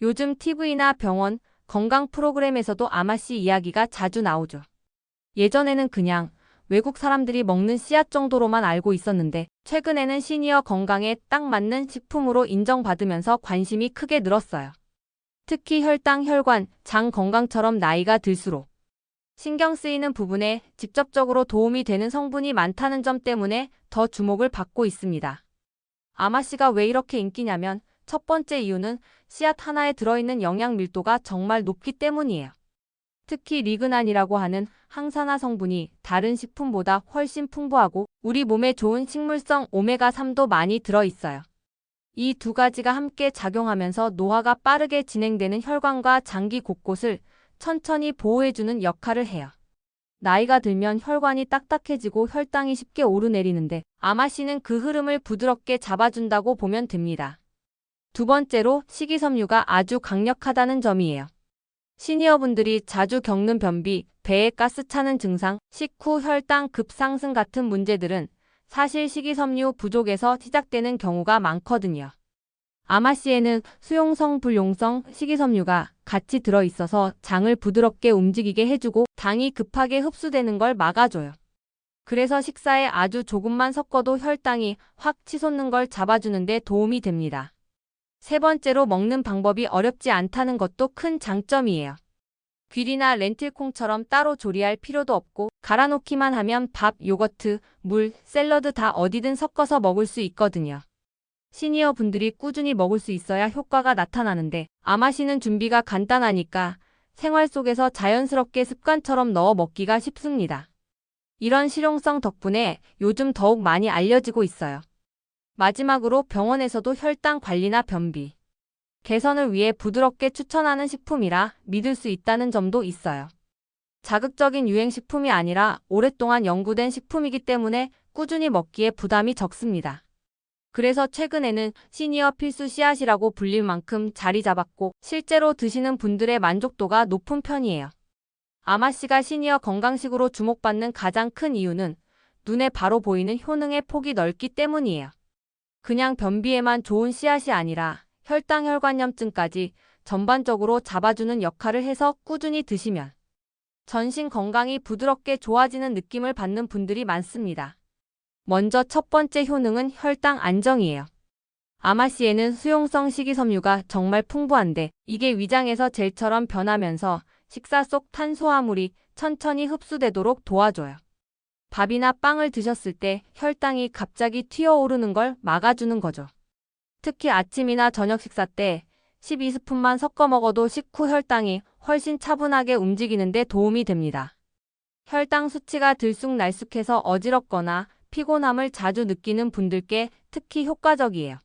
요즘 TV나 병원, 건강 프로그램에서도 아마씨 이야기가 자주 나오죠. 예전에는 그냥 외국 사람들이 먹는 씨앗 정도로만 알고 있었는데 최근에는 시니어 건강에 딱 맞는 식품으로 인정받으면서 관심이 크게 늘었어요. 특히 혈당, 혈관, 장 건강처럼 나이가 들수록 신경 쓰이는 부분에 직접적으로 도움이 되는 성분이 많다는 점 때문에 더 주목을 받고 있습니다. 아마씨가 왜 이렇게 인기냐면 첫 번째 이유는 씨앗 하나에 들어있는 영양 밀도가 정말 높기 때문이에요. 특히 리그난이라고 하는 항산화 성분이 다른 식품보다 훨씬 풍부하고 우리 몸에 좋은 식물성 오메가3도 많이 들어있어요. 이 두 가지가 함께 작용하면서 노화가 빠르게 진행되는 혈관과 장기 곳곳을 천천히 보호해주는 역할을 해요. 나이가 들면 혈관이 딱딱해지고 혈당이 쉽게 오르내리는데 아마씨는 그 흐름을 부드럽게 잡아준다고 보면 됩니다. 두 번째로 식이섬유가 아주 강력하다는 점이에요. 시니어분들이 자주 겪는 변비, 배에 가스 차는 증상, 식후 혈당 급상승 같은 문제들은 사실 식이섬유 부족에서 시작되는 경우가 많거든요. 아마씨에는 수용성, 불용성 식이섬유가 같이 들어있어서 장을 부드럽게 움직이게 해주고 당이 급하게 흡수되는 걸 막아줘요. 그래서 식사에 아주 조금만 섞어도 혈당이 확 치솟는 걸 잡아주는 데 도움이 됩니다. 세 번째로 먹는 방법이 어렵지 않다는 것도 큰 장점이에요. 귀리나 렌틸콩처럼 따로 조리할 필요도 없고 갈아놓기만 하면 밥, 요거트, 물, 샐러드 다 어디든 섞어서 먹을 수 있거든요. 시니어 분들이 꾸준히 먹을 수 있어야 효과가 나타나는데 아마씨는 준비가 간단하니까 생활 속에서 자연스럽게 습관처럼 넣어 먹기가 쉽습니다. 이런 실용성 덕분에 요즘 더욱 많이 알려지고 있어요. 마지막으로 병원에서도 혈당 관리나 변비 개선을 위해 부드럽게 추천하는 식품이라 믿을 수 있다는 점도 있어요. 자극적인 유행식품이 아니라 오랫동안 연구된 식품이기 때문에 꾸준히 먹기에 부담이 적습니다. 그래서 최근에는 시니어 필수 씨앗이라고 불릴 만큼 자리 잡았고 실제로 드시는 분들의 만족도가 높은 편이에요. 아마씨가 시니어 건강식으로 주목받는 가장 큰 이유는 눈에 바로 보이는 효능의 폭이 넓기 때문이에요. 그냥 변비에만 좋은 씨앗이 아니라 혈당, 혈관염증까지 전반적으로 잡아주는 역할을 해서 꾸준히 드시면 전신 건강이 부드럽게 좋아지는 느낌을 받는 분들이 많습니다. 먼저 첫 번째 효능은 혈당 안정이에요. 아마씨에는 수용성 식이섬유가 정말 풍부한데 이게 위장에서 젤처럼 변하면서 식사 속 탄수화물이 천천히 흡수되도록 도와줘요. 밥이나 빵을 드셨을 때 혈당이 갑자기 튀어오르는 걸 막아주는 거죠. 특히 아침이나 저녁 식사 때 12스푼만 섞어 먹어도 식후 혈당이 훨씬 차분하게 움직이는 데 도움이 됩니다. 혈당 수치가 들쑥날쑥해서 어지럽거나 피곤함을 자주 느끼는 분들께 특히 효과적이에요.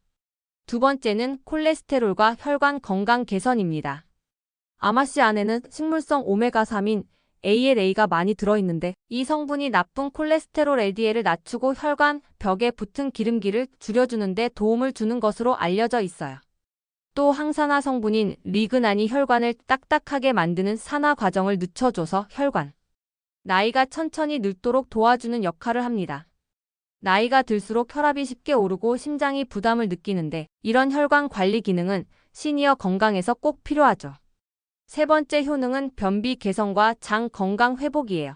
두 번째는 콜레스테롤과 혈관 건강 개선입니다. 아마씨 안에는 식물성 오메가3인 ALA가 많이 들어있는데 이 성분이 나쁜 콜레스테롤 LDL을 낮추고 혈관 벽에 붙은 기름기를 줄여주는 데 도움을 주는 것으로 알려져 있어요. 또 항산화 성분인 리그난이 혈관을 딱딱하게 만드는 산화 과정을 늦춰줘서 혈관 나이가 천천히 늙도록 도와주는 역할을 합니다. 나이가 들수록 혈압이 쉽게 오르고 심장이 부담을 느끼는데 이런 혈관 관리 기능은 시니어 건강에서 꼭 필요하죠. 세 번째 효능은 변비 개선과 장 건강 회복이에요.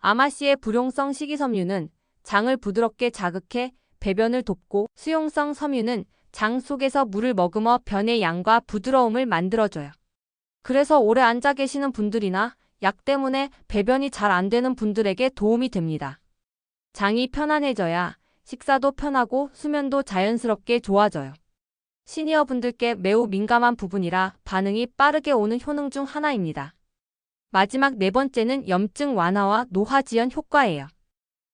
아마씨의 불용성 식이섬유는 장을 부드럽게 자극해 배변을 돕고 수용성 섬유는 장 속에서 물을 머금어 변의 양과 부드러움을 만들어줘요. 그래서 오래 앉아 계시는 분들이나 약 때문에 배변이 잘 안 되는 분들에게 도움이 됩니다. 장이 편안해져야 식사도 편하고 수면도 자연스럽게 좋아져요. 시니어 분들께 매우 민감한 부분이라 반응이 빠르게 오는 효능 중 하나입니다. 마지막 네 번째는 염증 완화와 노화 지연 효과예요.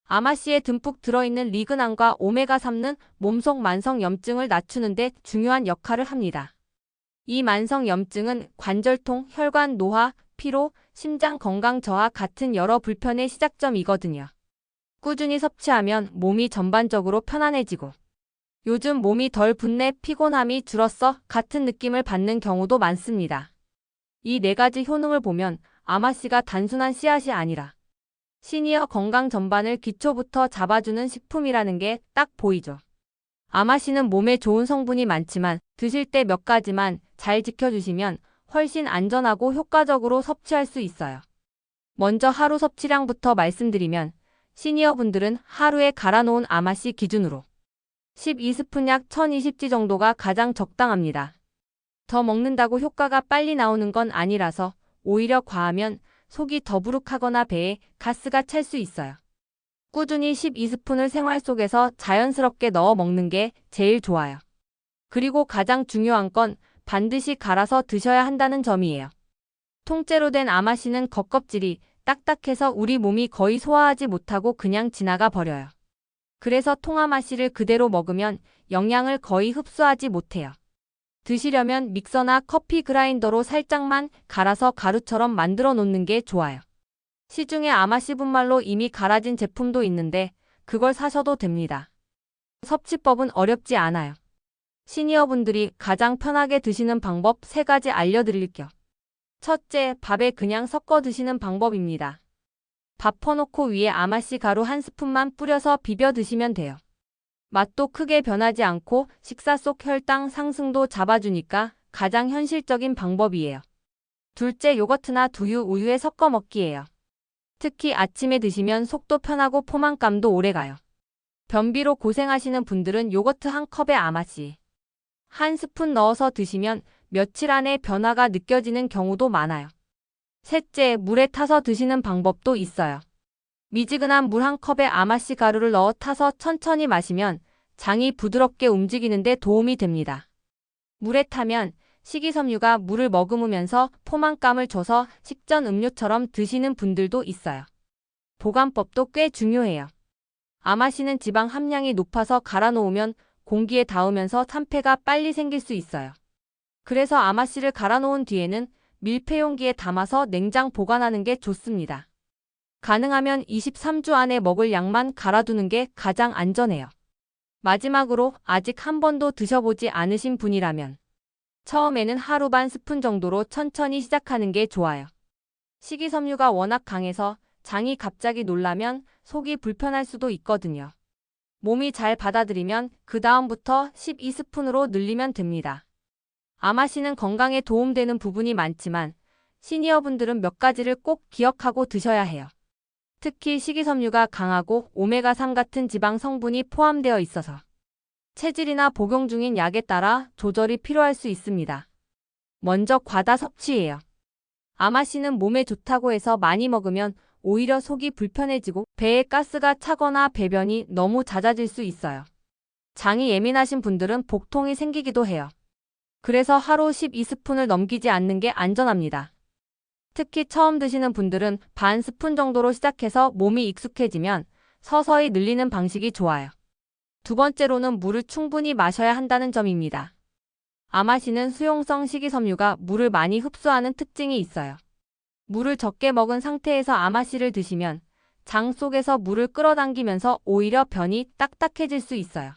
아마씨에 듬뿍 들어있는 리그난과 오메가3는 몸속 만성 염증을 낮추는 데 중요한 역할을 합니다. 이 만성 염증은 관절통, 혈관 노화, 피로, 심장 건강 저하 같은 여러 불편의 시작점이거든요. 꾸준히 섭취하면 몸이 전반적으로 편안해지고 요즘 몸이 덜 붓네 피곤함이 줄었어 같은 느낌을 받는 경우도 많습니다. 이 네 가지 효능을 보면 아마씨가 단순한 씨앗이 아니라 시니어 건강 전반을 기초부터 잡아주는 식품이라는 게 딱 보이죠. 아마씨는 몸에 좋은 성분이 많지만 드실 때 몇 가지만 잘 지켜주시면 훨씬 안전하고 효과적으로 섭취할 수 있어요. 먼저 하루 섭취량부터 말씀드리면 시니어분들은 하루에 갈아놓은 아마씨 기준으로 12스푼 약 1020지 정도가 가장 적당합니다. 더 먹는다고 효과가 빨리 나오는 건 아니라서 오히려 과하면 속이 더부룩하거나 배에 가스가 찰 수 있어요. 꾸준히 12스푼을 생활 속에서 자연스럽게 넣어 먹는 게 제일 좋아요. 그리고 가장 중요한 건 반드시 갈아서 드셔야 한다는 점이에요. 통째로 된 아마씨는 겉껍질이 딱딱해서 우리 몸이 거의 소화하지 못하고 그냥 지나가 버려요. 그래서 통아마씨를 그대로 먹으면 영양을 거의 흡수하지 못해요. 드시려면 믹서나 커피 그라인더로 살짝만 갈아서 가루처럼 만들어 놓는 게 좋아요. 시중에 아마씨 분말로 이미 갈아진 제품도 있는데 그걸 사셔도 됩니다. 섭취법은 어렵지 않아요. 시니어분들이 가장 편하게 드시는 방법 3가지 알려드릴게요. 첫째, 밥에 그냥 섞어 드시는 방법입니다. 밥 퍼놓고 위에 아마씨 가루 1스푼만 뿌려서 비벼 드시면 돼요. 맛도 크게 변하지 않고 식사 속 혈당 상승도 잡아주니까 가장 현실적인 방법이에요. 둘째, 요거트나 두유, 우유에 섞어 먹기예요. 특히 아침에 드시면 속도 편하고 포만감도 오래가요. 변비로 고생하시는 분들은 요거트 1컵에 아마씨 1스푼 넣어서 드시면 며칠 안에 변화가 느껴지는 경우도 많아요. 셋째, 물에 타서 드시는 방법도 있어요. 미지근한 물 1컵에 아마씨 가루를 넣어 타서 천천히 마시면 장이 부드럽게 움직이는데 도움이 됩니다. 물에 타면 식이섬유가 물을 머금으면서 포만감을 줘서 식전 음료처럼 드시는 분들도 있어요. 보관법도 꽤 중요해요. 아마씨는 지방 함량이 높아서 갈아 놓으면 공기에 닿으면서 산패가 빨리 생길 수 있어요. 그래서 아마씨를 갈아 놓은 뒤에는 밀폐 용기에 담아서 냉장 보관하는 게 좋습니다. 가능하면 23주 안에 먹을 양만 갈아두는 게 가장 안전해요. 마지막으로 아직 한 번도 드셔보지 않으신 분이라면 처음에는 하루 반 스푼 정도로 천천히 시작하는 게 좋아요. 식이섬유가 워낙 강해서 장이 갑자기 놀라면 속이 불편할 수도 있거든요. 몸이 잘 받아들이면 그 다음부터 12스푼으로 늘리면 됩니다. 아마씨는 건강에 도움되는 부분이 많지만 시니어분들은 몇 가지를 꼭 기억하고 드셔야 해요. 특히 식이섬유가 강하고 오메가3 같은 지방 성분이 포함되어 있어서 체질이나 복용 중인 약에 따라 조절이 필요할 수 있습니다. 먼저 과다 섭취예요. 아마씨는 몸에 좋다고 해서 많이 먹으면 오히려 속이 불편해지고 배에 가스가 차거나 배변이 너무 잦아질 수 있어요. 장이 예민하신 분들은 복통이 생기기도 해요. 그래서 하루 12스푼을 넘기지 않는 게 안전합니다. 특히 처음 드시는 분들은 반 스푼 정도로 시작해서 몸이 익숙해지면 서서히 늘리는 방식이 좋아요. 두 번째로는 물을 충분히 마셔야 한다는 점입니다. 아마씨는 수용성 식이섬유가 물을 많이 흡수하는 특징이 있어요. 물을 적게 먹은 상태에서 아마씨를 드시면 장 속에서 물을 끌어당기면서 오히려 변이 딱딱해질 수 있어요.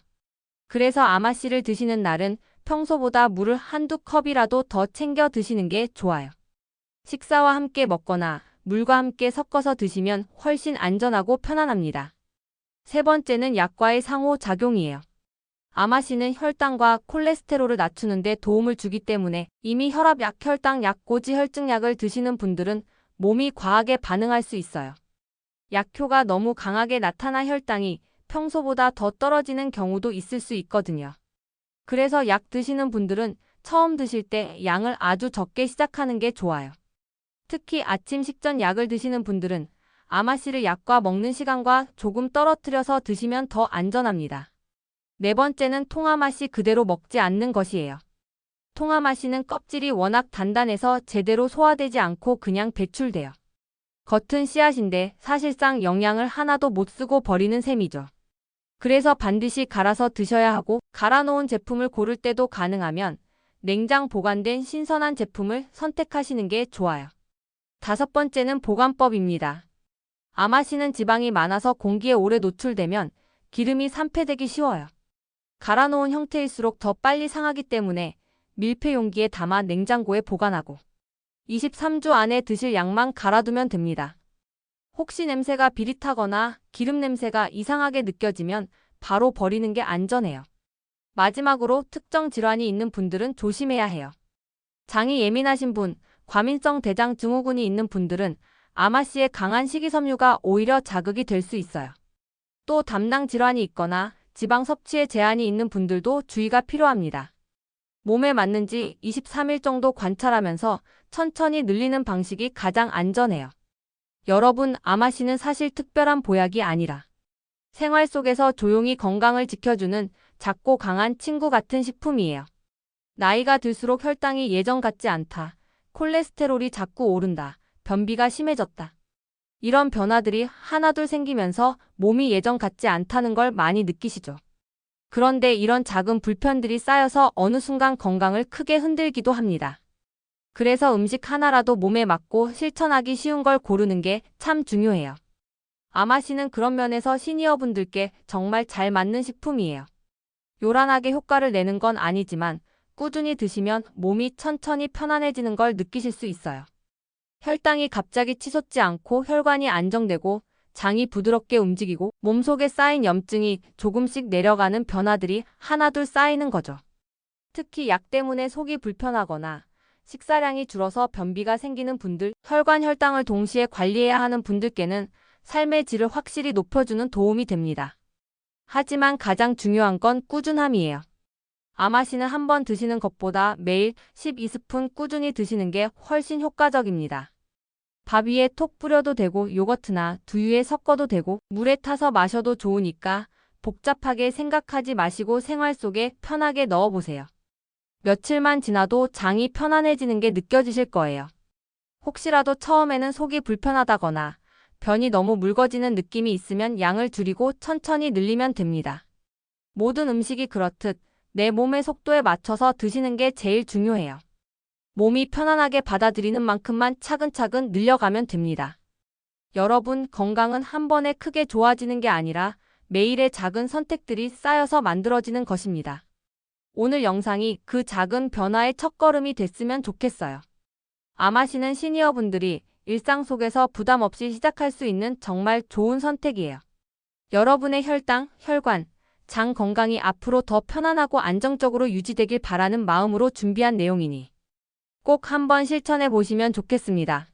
그래서 아마씨를 드시는 날은 평소보다 물을 한두 컵이라도 더 챙겨 드시는 게 좋아요. 식사와 함께 먹거나 물과 함께 섞어서 드시면 훨씬 안전하고 편안합니다. 세 번째는 약과의 상호작용이에요. 아마씨는 혈당과 콜레스테롤을 낮추는 데 도움을 주기 때문에 이미 혈압약, 혈당약, 고지혈증약을 드시는 분들은 몸이 과하게 반응할 수 있어요. 약효가 너무 강하게 나타나 혈당이 평소보다 더 떨어지는 경우도 있을 수 있거든요. 그래서 약 드시는 분들은 처음 드실 때 양을 아주 적게 시작하는 게 좋아요. 특히 아침 식전 약을 드시는 분들은 아마씨를 약과 먹는 시간과 조금 떨어뜨려서 드시면 더 안전합니다. 네 번째는 통아마씨 그대로 먹지 않는 것이에요. 통아마씨는 껍질이 워낙 단단해서 제대로 소화되지 않고 그냥 배출돼요. 겉은 씨앗인데 사실상 영양을 하나도 못 쓰고 버리는 셈이죠. 그래서 반드시 갈아서 드셔야 하고 갈아 놓은 제품을 고를 때도 가능하면 냉장 보관된 신선한 제품을 선택하시는 게 좋아요. 다섯 번째는 보관법입니다. 아마씨는 지방이 많아서 공기에 오래 노출되면 기름이 산패되기 쉬워요. 갈아 놓은 형태일수록 더 빨리 상하기 때문에 밀폐 용기에 담아 냉장고에 보관하고 23주 안에 드실 양만 갈아두면 됩니다. 혹시 냄새가 비릿하거나 기름 냄새가 이상하게 느껴지면 바로 버리는 게 안전해요. 마지막으로 특정 질환이 있는 분들은 조심해야 해요. 장이 예민하신 분, 과민성 대장 증후군이 있는 분들은 아마씨의 강한 식이섬유가 오히려 자극이 될 수 있어요. 또 담낭 질환이 있거나 지방 섭취에 제한이 있는 분들도 주의가 필요합니다. 몸에 맞는지 23일 정도 관찰하면서 천천히 늘리는 방식이 가장 안전해요. 여러분, 아마씨는 사실 특별한 보약이 아니라 생활 속에서 조용히 건강을 지켜주는 작고 강한 친구 같은 식품이에요. 나이가 들수록 혈당이 예전 같지 않다. 콜레스테롤이 자꾸 오른다. 변비가 심해졌다. 이런 변화들이 하나둘 생기면서 몸이 예전 같지 않다는 걸 많이 느끼시죠? 그런데 이런 작은 불편들이 쌓여서 어느 순간 건강을 크게 흔들기도 합니다. 그래서 음식 하나라도 몸에 맞고 실천하기 쉬운 걸 고르는 게 참 중요해요. 아마씨는 그런 면에서 시니어분들께 정말 잘 맞는 식품이에요. 요란하게 효과를 내는 건 아니지만 꾸준히 드시면 몸이 천천히 편안해지는 걸 느끼실 수 있어요. 혈당이 갑자기 치솟지 않고 혈관이 안정되고 장이 부드럽게 움직이고 몸속에 쌓인 염증이 조금씩 내려가는 변화들이 하나둘 쌓이는 거죠. 특히 약 때문에 속이 불편하거나 식사량이 줄어서 변비가 생기는 분들, 혈관 혈당을 동시에 관리해야 하는 분들께는 삶의 질을 확실히 높여주는 도움이 됩니다. 하지만 가장 중요한 건 꾸준함이에요. 아마씨는 한 번 드시는 것보다 매일 12스푼 꾸준히 드시는 게 훨씬 효과적입니다. 밥 위에 톡 뿌려도 되고 요거트나 두유에 섞어도 되고 물에 타서 마셔도 좋으니까 복잡하게 생각하지 마시고 생활 속에 편하게 넣어보세요. 며칠만 지나도 장이 편안해지는 게 느껴지실 거예요. 혹시라도 처음에는 속이 불편하다거나 변이 너무 묽어지는 느낌이 있으면 양을 줄이고 천천히 늘리면 됩니다. 모든 음식이 그렇듯 내 몸의 속도에 맞춰서 드시는 게 제일 중요해요. 몸이 편안하게 받아들이는 만큼만 차근차근 늘려가면 됩니다. 여러분, 건강은 한 번에 크게 좋아지는 게 아니라 매일의 작은 선택들이 쌓여서 만들어지는 것입니다. 오늘 영상이 그 작은 변화의 첫걸음이 됐으면 좋겠어요. 아마씨는 시니어분들이 일상 속에서 부담 없이 시작할 수 있는 정말 좋은 선택이에요. 여러분의 혈당, 혈관, 장 건강이 앞으로 더 편안하고 안정적으로 유지되길 바라는 마음으로 준비한 내용이니 꼭 한번 실천해 보시면 좋겠습니다.